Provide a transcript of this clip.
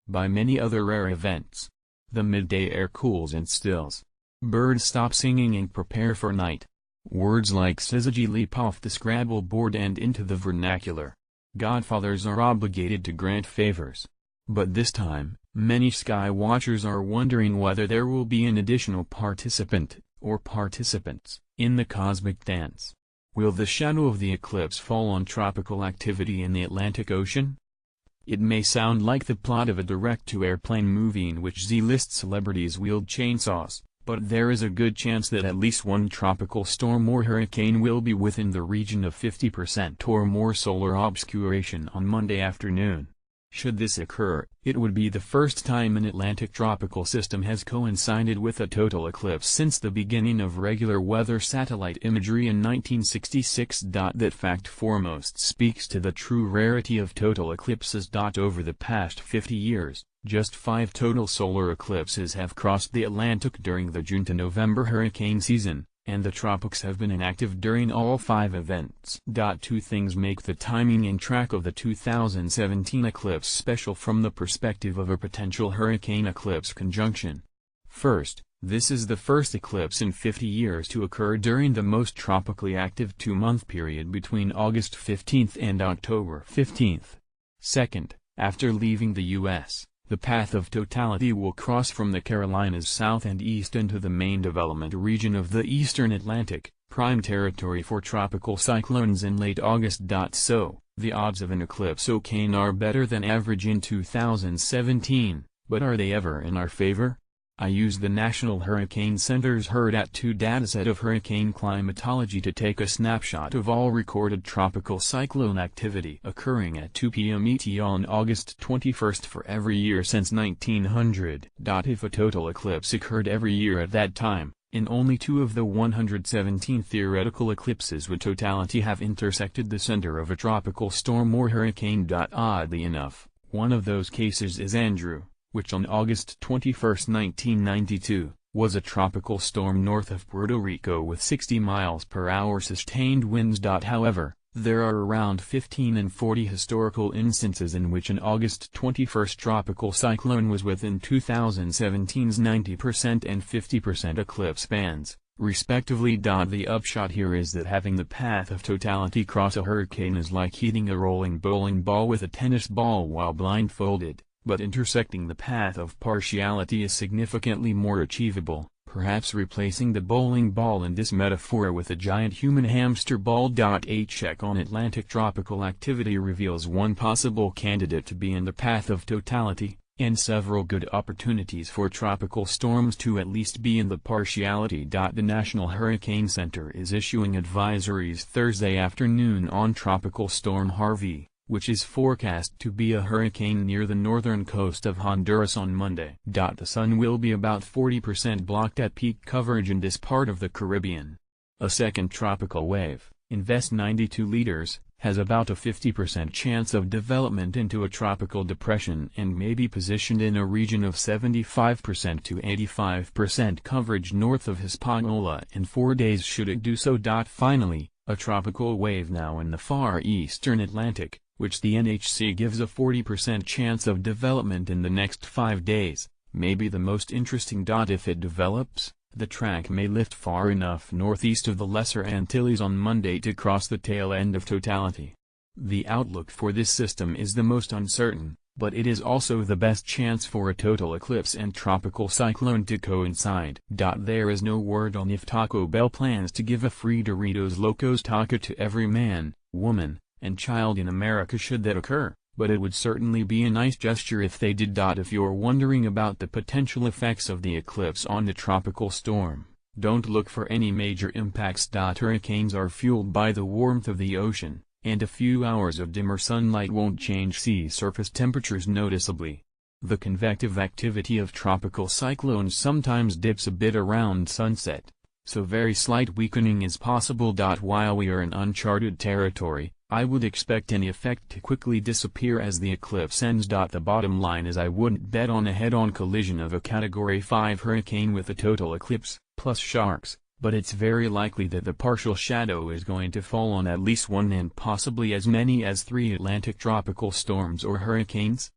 by many other rare events. The midday air cools and stills. Birds stop singing and prepare for night. Words like syzygy leap off the Scrabble board and into the vernacular. Godfathers are obligated to grant favors. But this time, many sky watchers are wondering whether there will be an additional participant, or participants, in the cosmic dance. Will the shadow of the eclipse fall on tropical activity in the Atlantic Ocean? It may sound like the plot of a direct-to-airplane movie in which Z-list celebrities wield chainsaws, but there is a good chance that at least one tropical storm or hurricane will be within the region of 50% or more solar obscuration on Monday afternoon. Should this occur, it would be the first time an Atlantic tropical system has coincided with a total eclipse since the beginning of regular weather satellite imagery in 1966. That fact foremost speaks to the true rarity of total eclipses. Over the past 50 years, just 5 total solar eclipses have crossed the Atlantic during the June to November hurricane season, and the tropics have been inactive during all 5 events. Two things make the timing and track of the 2017 eclipse special from the perspective of a potential hurricane eclipse conjunction. First, this is the first eclipse in 50 years to occur during the most tropically active 2-month period between August 15 and October 15. Second, after leaving the U.S., the path of totality will cross from the Carolinas south and east into the main development region of the eastern Atlantic, prime territory for tropical cyclones in late August. So, the odds of an eclipse are better than average in 2017, but are they ever in our favor? I used the National Hurricane Center's HURRDAT-2 dataset of hurricane climatology to take a snapshot of all recorded tropical cyclone activity occurring at 2 p.m. ET on August 21 for every year since 1900. If a total eclipse occurred every year at that time, in only 2 of the 117 theoretical eclipses would totality have intersected the center of a tropical storm or hurricane. Oddly enough, one of those cases is Andrew, which on August 21, 1992, was a tropical storm north of Puerto Rico with 60 miles per hour sustained winds. However, there are around 15 and 40 historical instances in which an August 21 tropical cyclone was within 2017's 90% and 50% eclipse bands, respectively. The upshot here is that having the path of totality cross a hurricane is like hitting a rolling bowling ball with a tennis ball while blindfolded. But intersecting the path of partiality is significantly more achievable, perhaps replacing the bowling ball in this metaphor with a giant human hamster ball. A check on Atlantic tropical activity reveals one possible candidate to be in the path of totality, and several good opportunities for tropical storms to at least be in the partiality. The National Hurricane Center is issuing advisories Thursday afternoon on Tropical Storm Harvey, which is forecast to be a hurricane near the northern coast of Honduras on Monday. The sun will be about 40% blocked at peak coverage in this part of the Caribbean. A second tropical wave, Invest 92 liters, has about a 50% chance of development into a tropical depression and may be positioned in a region of 75% to 85% coverage north of Hispaniola in 4 days should it do so. Finally, a tropical wave now in the far eastern Atlantic, which the NHC gives a 40% chance of development in the next 5 days, may be the most interesting. If it develops, the track may lift far enough northeast of the Lesser Antilles on Monday to cross the tail end of totality. The outlook for this system is the most uncertain, but it is also the best chance for a total eclipse and tropical cyclone to coincide. There is no word on if Taco Bell plans to give a free Doritos Locos Taco to every man, woman, and child in America should that occur, but it would certainly be a nice gesture if they did. If you're wondering about the potential effects of the eclipse on the tropical storm, don't look for any major impacts. Hurricanes are fueled by the warmth of the ocean, and a few hours of dimmer sunlight won't change sea surface temperatures noticeably. The convective activity of tropical cyclones sometimes dips a bit around sunset, so very slight weakening is possible. While we are in uncharted territory, I would expect any effect to quickly disappear as the eclipse ends. The bottom line is I wouldn't bet on a head-on collision of a Category 5 hurricane with a total eclipse, plus sharks, but it's very likely that the partial shadow is going to fall on at least one and possibly as many as 3 Atlantic tropical storms or hurricanes.